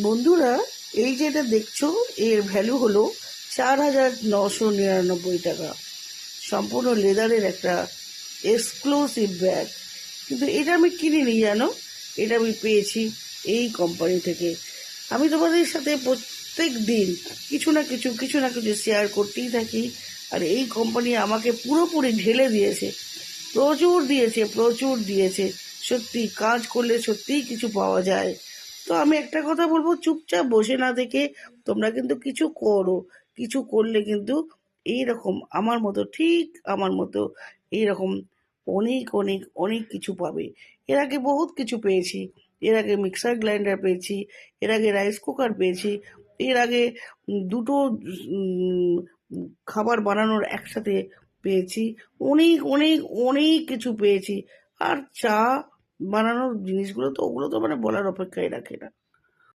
বন্ধুরা, এই যে এটা দেখছো, এর ভ্যালু হলো 4,999 টাকা। সম্পূর্ণ লেদারের একটা এক্সক্লুসিভ ব্যাগ। কিন্তু এটা আমি কিনিনি, জানো, এটা আমি পেয়েছি এই কোম্পানি থেকে। আমি তোমাদের সাথে প্রত্যেক দিন কিছু না কিছু শেয়ার করতেই থাকি। আর এই কোম্পানি আমাকে পুরোপুরি ঢেলে দিয়েছে, প্রচুর দিয়েছে। সত্যি কাজ করলে সত্যিই কিছু পাওয়া যায়। তো আমি একটা কথা বলবো, চুপচাপ বসে না থেকে তোমরা কিন্তু কিছু করো। কিছু করলে কিন্তু এইরকম আমার মতো এইরকম অনেক কিছু পাবে। এর আগে বহুত কিছু পেয়েছি। এর আগে মিক্সার গ্রাইন্ডার পেয়েছি, এর আগে রাইস কুকার পেয়েছি, এর আগে দুটো উম, খাবার বানানোর একসাথে পেয়েছি। অনেক কিছু পেয়েছি। আর চা বানানোর জিনিসগুলো তো, ওগুলো তো মানে বলার অপেক্ষাই রাখে না।